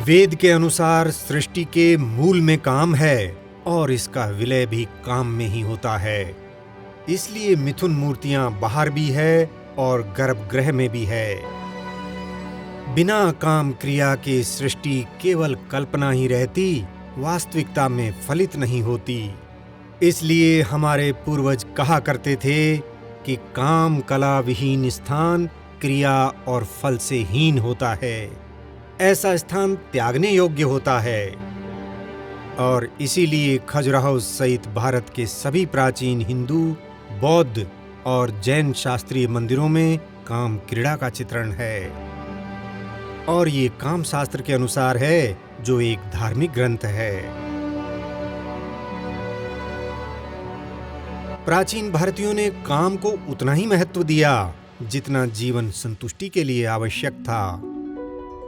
वेद के अनुसार सृष्टि के मूल में काम है और इसका विलय भी काम में ही होता है। इसलिए मिथुन मूर्तियां बाहर भी है और गर्भगृह में भी है। बिना काम क्रिया के सृष्टि केवल कल्पना ही रहती, वास्तविकता में फलित नहीं होती। इसलिए हमारे पूर्वज कहा करते थे कि काम कला विहीन स्थान क्रिया और फल से हीन होता है। ऐसा स्थान त्यागने योग्य होता है। और इसीलिए खजुराहो सहित भारत के सभी प्राचीन हिंदू, बौद्ध और जैन शास्त्रीय मंदिरों में काम क्रीड़ा का चित्रण है। और ये काम शास्त्र के अनुसार है, जो एक धार्मिक ग्रंथ है। प्राचीन भारतीयों ने काम को उतना ही महत्व दिया जितना जीवन संतुष्टि के लिए आवश्यक था।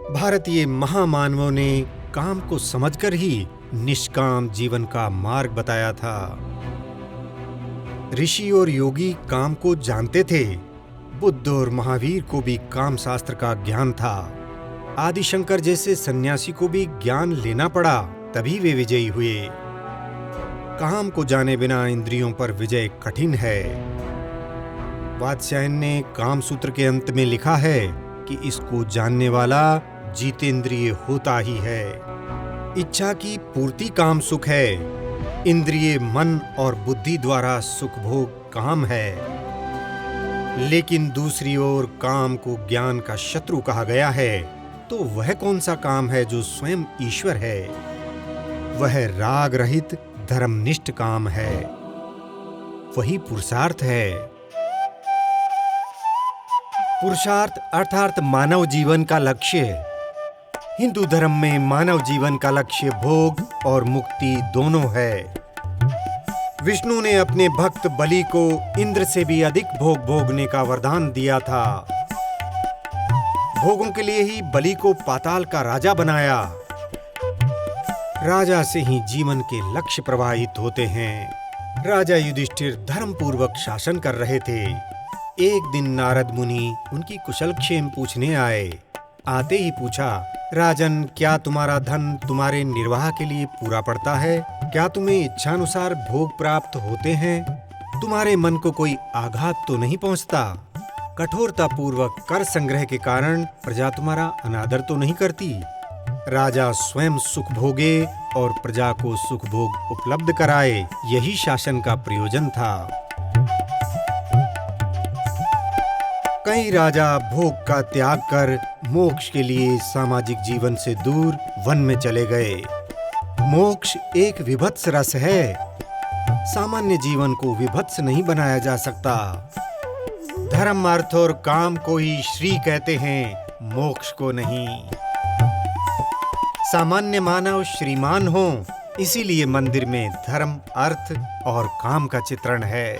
भारतीय महामानवों ने काम को समझकर ही निष्काम जीवन का मार्ग बताया था। ऋषि और योगी काम को जानते थे। बुद्ध और महावीर को भी काम शास्त्र का ज्ञान था। आदि शंकर जैसे सन्यासी को भी ज्ञान लेना पड़ा, तभी वे विजयी हुए। काम को जाने बिना इंद्रियों पर विजय कठिन है। वात्स्यायन ने काम सूत्र के अंत में लिखा है कि इसको जानने वाला जितेंद्रिय होता ही है। इच्छा की पूर्ति काम सुख है। इंद्रिय मन और बुद्धि द्वारा सुख भोग काम है। लेकिन दूसरी ओर काम को ज्ञान का शत्रु कहा गया है। तो वह कौन सा काम है जो स्वयं ईश्वर है? वह राग रहित धर्मनिष्ठ काम है। वही पुरुषार्थ है। पुरुषार्थ अर्थात मानव जीवन का लक्ष्य। हिंदू धर्म में मानव जीवन का लक्ष्य भोग और मुक्ति दोनों है। विष्णु ने अपने भक्त बलि को इंद्र से भी अधिक भोग भोगने का वरदान दिया था। भोगों के लिए ही बलि को पाताल का राजा बनाया। राजा से ही जीवन के लक्ष्य प्रवाहित होते हैं। राजा युधिष्ठिर धर्मपूर्वक शासन कर रहे थे। एक दिन नारद मुनि उनकी कुशलक्षेम पूछने आए। आते ही पूछा, राजन, क्या तुम्हारा धन तुम्हारे निर्वाह के लिए पूरा पड़ता है? क्या तुम्हें इच्छानुसार भोग प्राप्त होते हैं? तुम्हारे मन को कोई आघात तो नहीं पहुंचता? कठोरता पूर्वक कर संग्रह के कारण प्रजा तुम्हारा अनादर तो नहीं करती? राजा स्वयं सुख भोगे और प्रजा को सुख भोग उपलब्ध कराए, यही शासन का प्रयोजन था। कई राजा भोग का त्याग कर मोक्ष के लिए सामाजिक जीवन से दूर वन में चले गए। मोक्ष एक विभत्स रस है। सामान्य जीवन को विभत्स नहीं बनाया जा सकता। धर्म, अर्थ और काम को ही श्री कहते हैं, मोक्ष को नहीं। सामान्य मानव श्रीमान हो, इसीलिए मंदिर में धर्म, अर्थ और काम का चित्रण है।